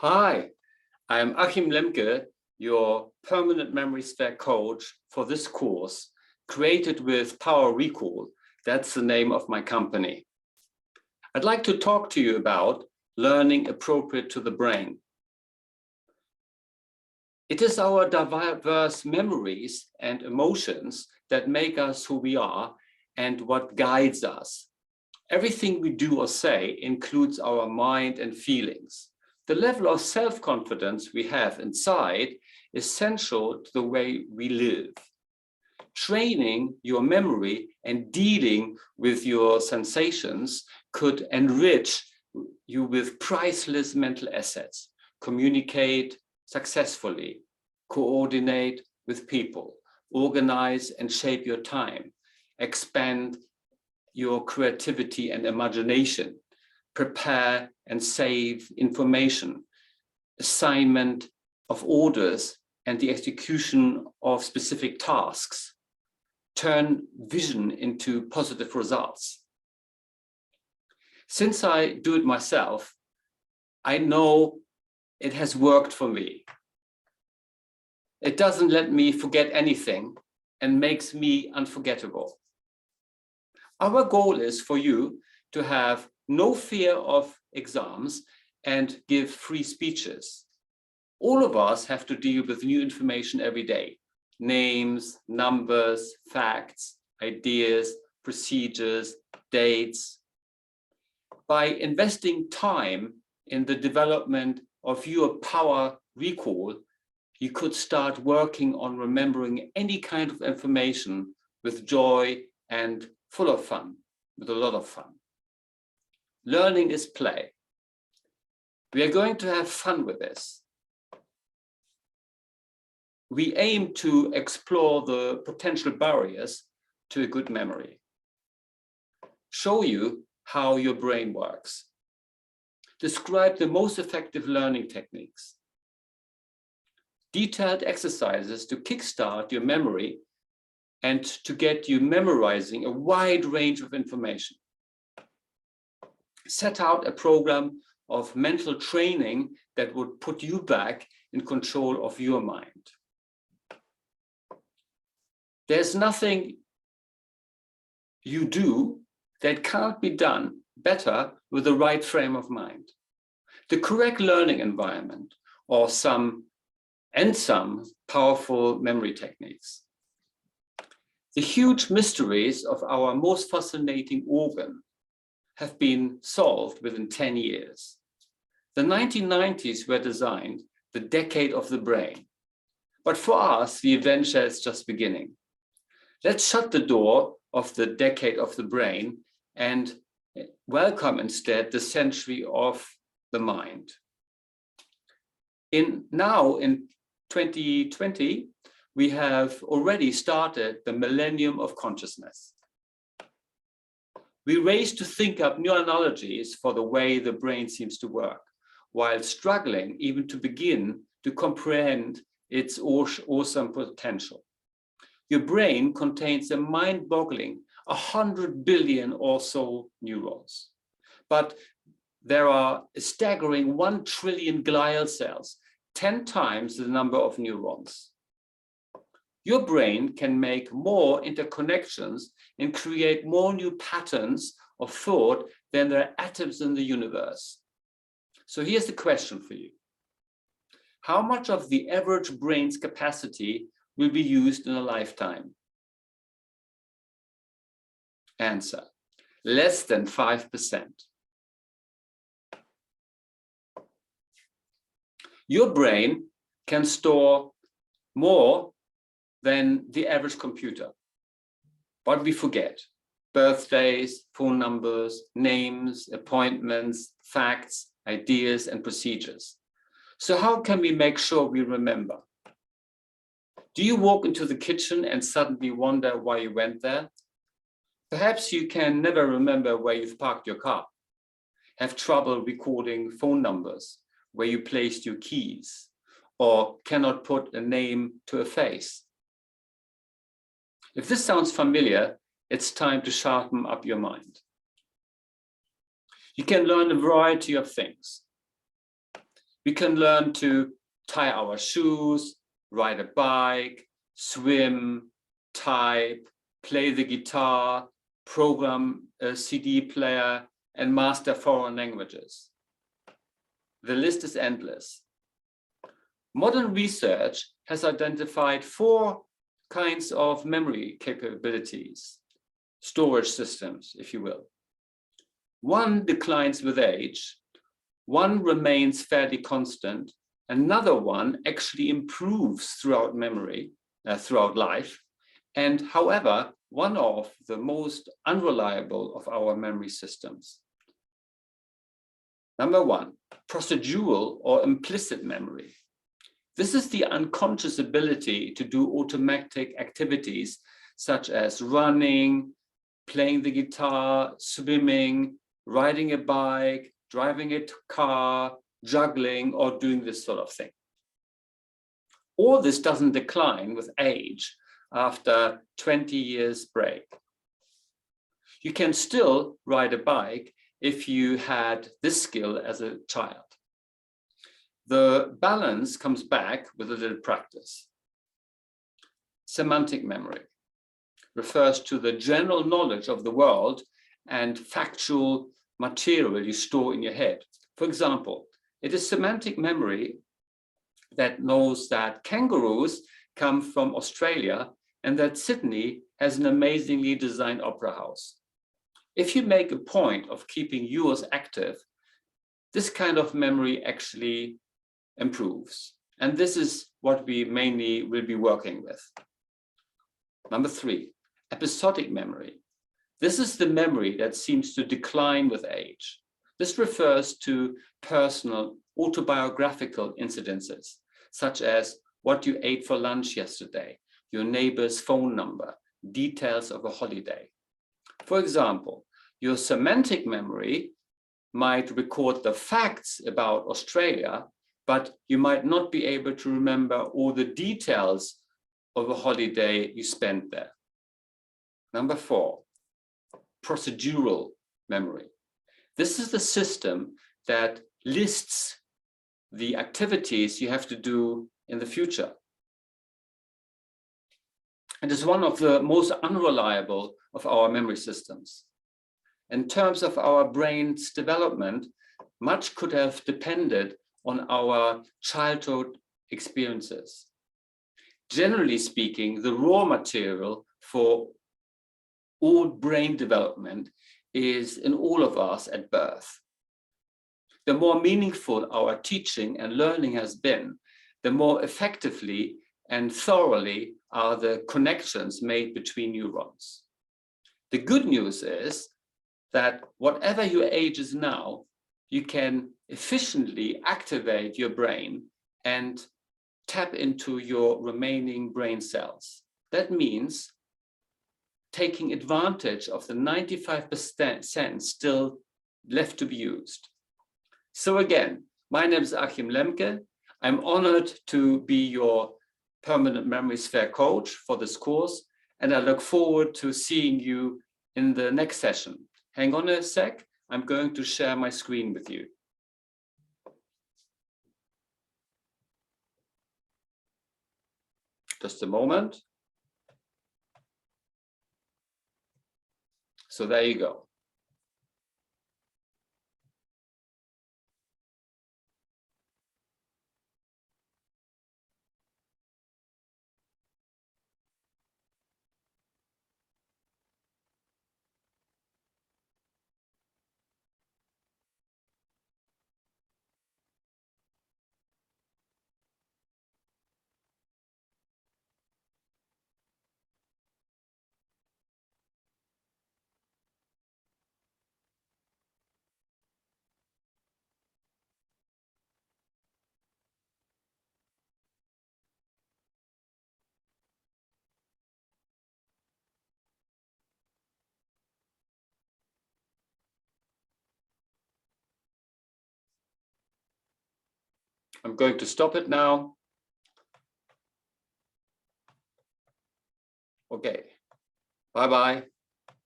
Hi, I'm achimllemke, your permanent memory stack coach for this course, created with Power Recall. That's the name of my company. I'd like to talk to you about learning appropriate to the brain. It is our diverse memories and emotions that make us who we are and what guides us. Everything we do or say includes our mind and feelings. The level of self-confidence we have inside is essential to the way we live. Training your memory and dealing with your sensations could enrich you with priceless mental assets. Communicate successfully, coordinate with people, organize and shape your time, expand your creativity and imagination, prepare and save information, assignment of orders and the execution of specific tasks, turn vision into positive results. Since I do it myself, I know it has worked for me. It doesn't let me forget anything and makes me unforgettable. Our goal is for you to have no fear of exams and give free speeches. All of us have to deal with new information every day. Names, numbers, facts, ideas, procedures, dates. By investing time in the development of your Power Recall, you could start working on remembering any kind of information with joy and full of fun, with a lot of fun. Learning is play. We are going to have fun with this. We aim to explore the potential barriers to a good memory. Show you how your brain works. Describe the most effective learning techniques. Detailed exercises to kickstart your memory and to get you memorizing a wide range of information. Set out a program of mental training that would put you back in control of your mind. There's nothing you do that can't be done better with the right frame of mind. The correct learning environment or some powerful memory techniques. The huge mysteries of our most fascinating organ have been solved within 10 years. The 1990s were designed the decade of the brain. But for us, the adventure is just beginning. Let's shut the door of the decade of the brain and welcome instead the century of the mind. Now in 2020, we have already started the millennium of consciousness. We race to think up new analogies for the way the brain seems to work, while struggling even to begin to comprehend its awesome potential. Your brain contains a mind-boggling 100 billion or so neurons. But there are a staggering 1 trillion glial cells, 10 times the number of neurons. Your brain can make more interconnections and create more new patterns of thought than there are atoms in the universe. So here's the question for you. How much of the average brain's capacity will be used in a lifetime? Answer: less than 5%. Your brain can store more than the average computer. But we forget birthdays, phone numbers, names, appointments, facts, ideas, and procedures. So how can we make sure we remember? Do you walk into the kitchen and suddenly wonder why you went there? Perhaps you can never remember where you've parked your car, have trouble recording phone numbers, where you placed your keys, or cannot put a name to a face. If this sounds familiar, it's time to sharpen up your mind. You can learn a variety of things. We can learn to tie our shoes, ride a bike, swim, type, play the guitar, program a CD player, and master foreign languages. The list is endless. Modern research has identified 4 kinds of memory capabilities, storage systems, if you will. One declines with age, one remains fairly constant, another one actually improves throughout memory, throughout life, and however, one of the most unreliable of our memory systems. Number 1, procedural or implicit memory. This is the unconscious ability to do automatic activities such as running, playing the guitar, swimming, riding a bike, driving a car, juggling, or doing this sort of thing. All this doesn't decline with age after 20 years break. You can still ride a bike if you had this skill as a child. The balance comes back with a little practice. Semantic memory refers to the general knowledge of the world and factual material you store in your head. For example, it is semantic memory that knows that kangaroos come from Australia and that Sydney has an amazingly designed opera house. If you make a point of keeping yours active, this kind of memory actually improves. And this is what we mainly will be working with. Number 3, episodic memory. This is the memory that seems to decline with age. This refers to personal autobiographical incidences, such as what you ate for lunch yesterday, your neighbor's phone number, details of a holiday. For example, your semantic memory might record the facts about Australia, but you might not be able to remember all the details of a holiday you spent there. Number 4, procedural memory. This is the system that lists the activities you have to do in the future. It is one of the most unreliable of our memory systems. In terms of our brain's development, much could have depended on our childhood experiences. Generally speaking, the raw material for all brain development is in all of us at birth. The more meaningful our teaching and learning has been, the more effectively and thoroughly are the connections made between neurons. The good news is that whatever your age is now, you can efficiently activate your brain and tap into your remaining brain cells. That means taking advantage of the 95% still left to be used. So again, my name is achimllemke. I'm honored to be your permanent memory sphere coach for this course, and I look forward to seeing you in the next session. Hang on a sec, I'm going to share my screen with you. Just a moment. So there you go. I'm going to stop it now. Okay, bye-bye.